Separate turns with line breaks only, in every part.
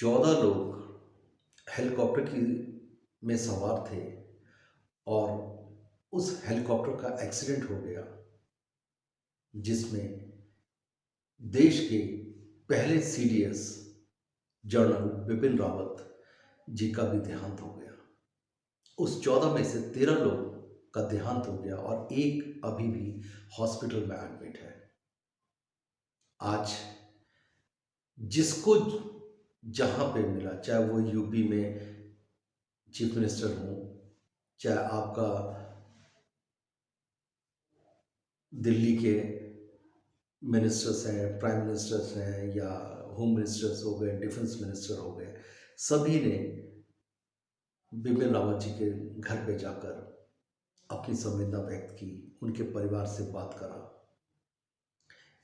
14 लोग हेलीकॉप्टर की में सवार थे और उस हेलीकॉप्टर का एक्सीडेंट हो गया, जिसमें देश के पहले सीडीएस जनरल बिपिन रावत जी का भी देहांत हो गया। उस 14 में से 13 लोग का देहांत हो गया और एक अभी भी हॉस्पिटल में एडमिट है। आज जिसको जहाँ पे मिला, चाहे वो यूपी में चीफ मिनिस्टर हो, चाहे आपका दिल्ली के मिनिस्टर्स हैं, प्राइम मिनिस्टर्स हैं, या होम मिनिस्टर्स हो गए, डिफेंस मिनिस्टर हो गए, सभी ने बिपिन रावत जी के घर पे जाकर अपनी संवेदना व्यक्त की, उनके परिवार से बात करा।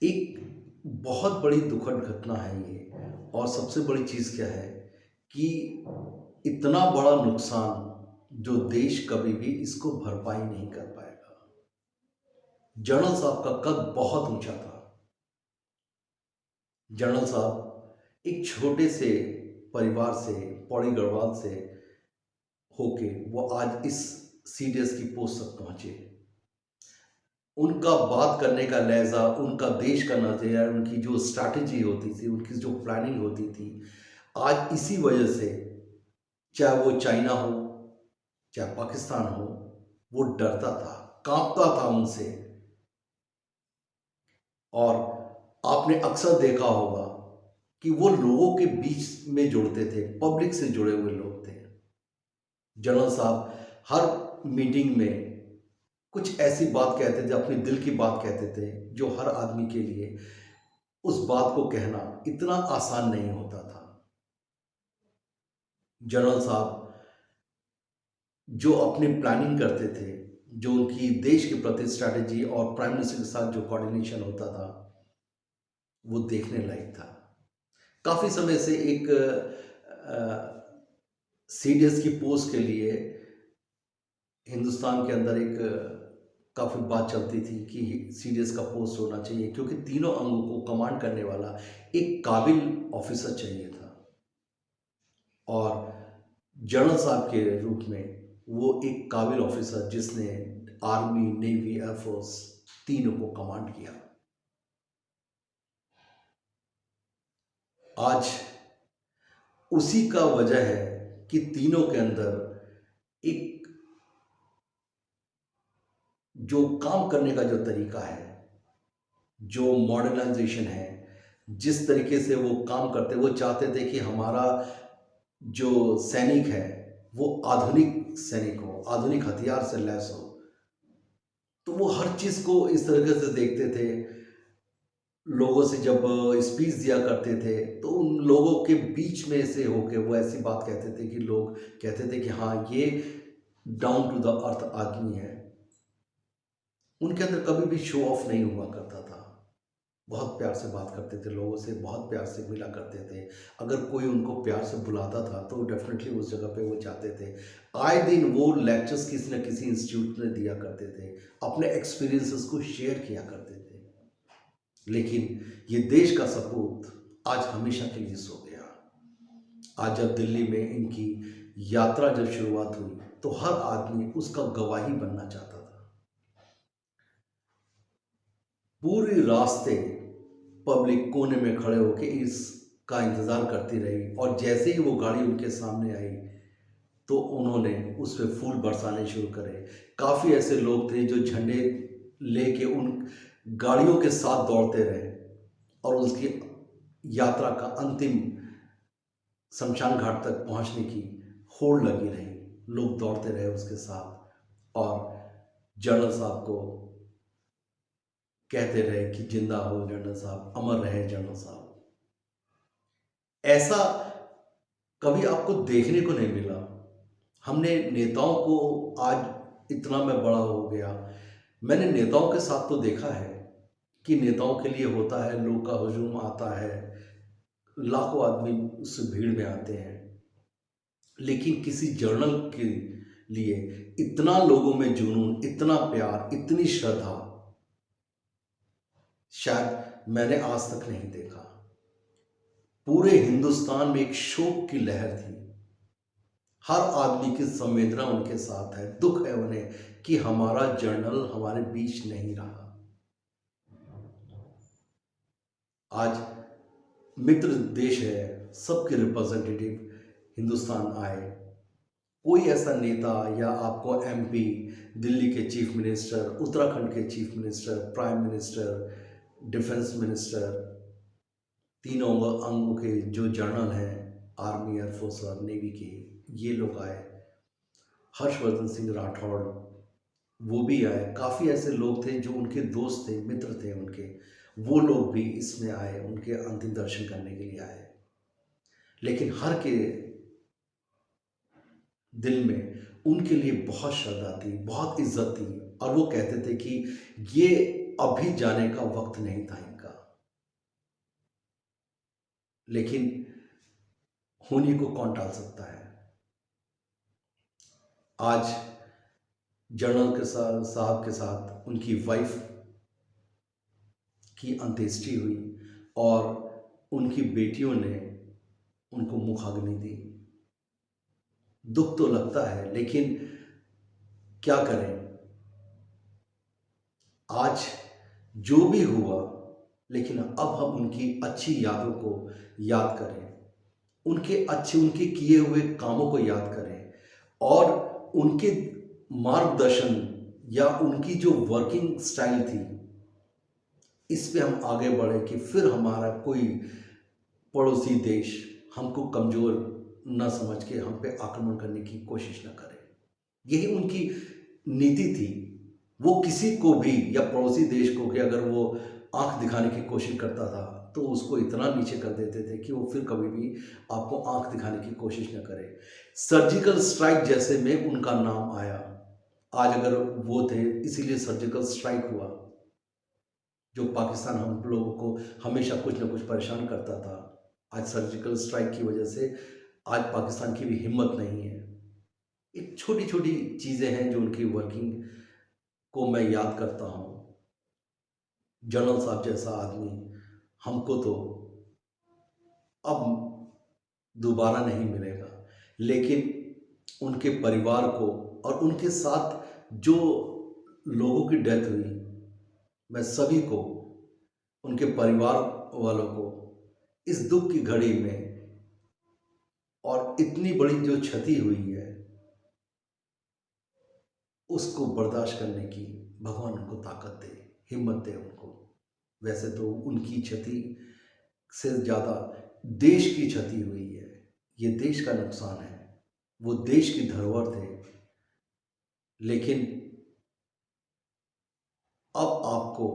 एक बहुत बड़ी दुखद घटना है ये, और सबसे बड़ी चीज़ क्या है कि इतना बड़ा नुकसान जो देश कभी भी इसको भरपाई नहीं कर पाएगा। जनरल साहब का कद बहुत ऊंचा था। जनरल साहब एक छोटे से परिवार से, पौड़ी गढ़वाल से होके वो आज इस सीडीएस की पोस्ट तक पहुंचे। उनका बात करने का लहजा, उनका देश का नज़रिया, उनकी जो स्ट्रैटेजी होती थी, उनकी जो प्लानिंग होती थी, आज इसी वजह से चाहे वो चाइना हो, चाहे पाकिस्तान हो, वो डरता था, कांपता था उनसे। और आपने अक्सर देखा होगा कि वो लोगों के बीच में जुड़ते थे, पब्लिक से जुड़े हुए लोग थे। जनरल साहब हर मीटिंग में कुछ ऐसी बात कहते थे, अपने दिल की बात कहते थे, जो हर आदमी के लिए उस बात को कहना इतना आसान नहीं होता था। जनरल साहब जो अपनी प्लानिंग करते थे, जो उनकी देश के प्रति स्ट्रैटेजी और प्राइम मिनिस्टर के साथ जो कोऑर्डिनेशन होता था, वो देखने लायक था। काफ़ी समय से एक सीडीएस की पोस्ट के लिए हिंदुस्तान के अंदर एक काफ़ी बात चलती थी कि सीडीएस का पोस्ट होना चाहिए, क्योंकि तीनों अंगों को कमांड करने वाला एक काबिल ऑफिसर चाहिए था। और जनरल साहब के रूप में वो एक काबिल ऑफिसर, जिसने आर्मी, नेवी, एयरफोर्स तीनों को कमांड किया। आज उसी का वजह है कि तीनों के अंदर एक जो काम करने का जो तरीका है, जो मॉडर्नाइजेशन है, जिस तरीके से वो काम करते, वो चाहते थे कि हमारा जो सैनिक है वो आधुनिक सैनिक हो, आधुनिक हथियार से लैस हो। तो वो हर चीज़ को इस तरीके से देखते थे। लोगों से जब स्पीच दिया करते थे, तो उन लोगों के बीच में से होके वो ऐसी बात कहते थे कि लोग कहते थे कि हाँ, ये डाउन टू द अर्थ आदमी है। उनके अंदर कभी भी शो ऑफ नहीं हुआ करता था। बहुत प्यार से बात करते थे लोगों से, बहुत प्यार से मिला करते थे। अगर कोई उनको प्यार से बुलाता था तो डेफिनेटली उस जगह पे वो जाते थे। आए दिन वो लेक्चर्स किसी न किसी इंस्टीट्यूट में दिया करते थे, अपने एक्सपीरियंसेस को शेयर किया करते थे। लेकिन ये देश का सपूत आज हमेशा के लिए सो गया। आज जब दिल्ली में इनकी यात्रा जब शुरुआत हुई, तो हर आदमी उसका गवाही बनना चाहता था। पूरी रास्ते पब्लिक कोने में खड़े होकर इसका इंतज़ार करती रही, और जैसे ही वो गाड़ी उनके सामने आई तो उन्होंने उस पर फूल बरसाने शुरू करे। काफ़ी ऐसे लोग थे जो झंडे लेके उन गाड़ियों के साथ दौड़ते रहे, और उसकी यात्रा का अंतिम शमशान घाट तक पहुंचने की होड़ लगी रही। लोग दौड़ते रहे उसके साथ, और जनरल साहब को कहते रहे कि जिंदा हो जनरल साहब, अमर रहे जनरल साहब। ऐसा कभी आपको देखने को नहीं मिला। हमने नेताओं को, आज इतना मैं बड़ा हो गया, मैंने नेताओं के साथ तो देखा है कि नेताओं के लिए होता है, लोग का हुजूम आता है, लाखों आदमी उस भीड़ में आते हैं, लेकिन किसी जर्नल के लिए इतना लोगों में जुनून, इतना प्यार, इतनी श्रद्धा शायद मैंने आज तक नहीं देखा। पूरे हिंदुस्तान में एक शोक की लहर थी। हर आदमी की संवेदना उनके साथ है, दुख है उन्हें कि हमारा जनरल हमारे बीच नहीं रहा। आज मित्र देश है, सबके रिप्रेजेंटेटिव हिंदुस्तान आए। कोई ऐसा नेता या आपको एमपी, दिल्ली के चीफ मिनिस्टर, उत्तराखंड के chief minister, prime minister, defence minister, तीनों अंगों के जो जनरल हैं, आर्मी, एयरफोर्स और नेवी के, ये लोग आए। हर्षवर्धन सिंह राठौड़ वो भी आए। काफ़ी ऐसे लोग थे जो उनके दोस्त थे, मित्र थे उनके, वो लोग भी इसमें आए, उनके अंतिम दर्शन करने के लिए आए। लेकिन हर के दिल में उनके लिए बहुत श्रद्धा थी, बहुत इज्जत थी, और वो कहते थे कि ये अभी जाने का वक्त नहीं था इनका। लेकिन होनी को कौन टाल सकता है। आज जनरल के साहब के साथ उनकी वाइफ की अंत्येष्टि हुई और उनकी बेटियों ने उनको मुखाग्नि दी। दुख तो लगता है, लेकिन क्या करें। आज जो भी हुआ, लेकिन अब हम उनकी अच्छी यादों को याद करें, उनके किए हुए कामों को याद करें, और उनके मार्गदर्शन या उनकी जो वर्किंग स्टाइल थी, इस पे हम आगे बढ़े कि फिर हमारा कोई पड़ोसी देश हमको कमज़ोर न समझ के हम पे आक्रमण करने की कोशिश न करे। यही उनकी नीति थी। वो किसी को भी या पड़ोसी देश को कि अगर वो आंख दिखाने की कोशिश करता था तो उसको इतना नीचे कर देते थे कि वो फिर कभी भी आपको आंख दिखाने की कोशिश न करे। सर्जिकल स्ट्राइक जैसे में उनका नाम आया। आज अगर वो थे, इसीलिए सर्जिकल स्ट्राइक हुआ। जो पाकिस्तान हम लोगों को हमेशा कुछ ना कुछ परेशान करता था, आज सर्जिकल स्ट्राइक की वजह से आज पाकिस्तान की भी हिम्मत नहीं है। एक छोटी छोटी चीज़ें हैं जो उनकी वर्किंग को मैं याद करता हूँ। जनरल साहब जैसा आदमी हमको तो अब दोबारा नहीं मिलेगा, लेकिन उनके परिवार को और उनके साथ जो लोगों की डेथ हुई, मैं सभी को, उनके परिवार वालों को इस दुख की घड़ी में और इतनी बड़ी जो क्षति हुई है उसको बर्दाश्त करने की भगवान उनको ताकत दे, हिम्मत दे उनको। वैसे तो उनकी क्षति से ज़्यादा देश की क्षति हुई है, ये देश का नुकसान है। वो देश की धरोहर थे, लेकिन अब आपको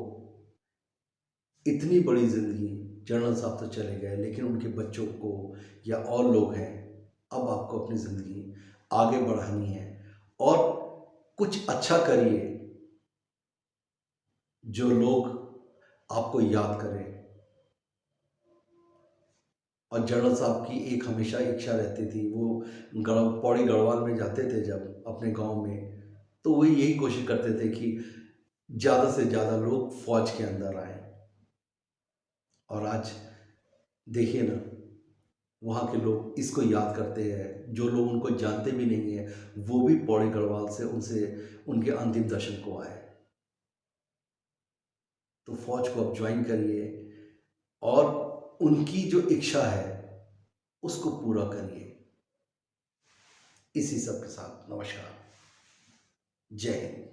इतनी बड़ी ज़िंदगी, जनरल साहब तो चले गए, लेकिन उनके बच्चों को या और लोग हैं, अब आपको अपनी ज़िंदगी आगे बढ़ानी है और कुछ अच्छा करिए जो लोग आपको याद करें। और जनरल साहब की एक हमेशा इच्छा रहती थी, वो पौड़ी गढ़वाल में जाते थे जब अपने गांव में, तो वो यही कोशिश करते थे कि ज़्यादा से ज़्यादा लोग फौज के अंदर आए। और आज देखिए ना, वहाँ के लोग इसको याद करते हैं। जो लोग उनको जानते भी नहीं है, वो भी पौड़ी गढ़वाल से उनसे उनके अंतिम दर्शन को आए। तो फौज को अब ज्वाइन करिए और उनकी जो इच्छा है उसको पूरा करिए। इसी सब के साथ नमस्कार, जय हिंद।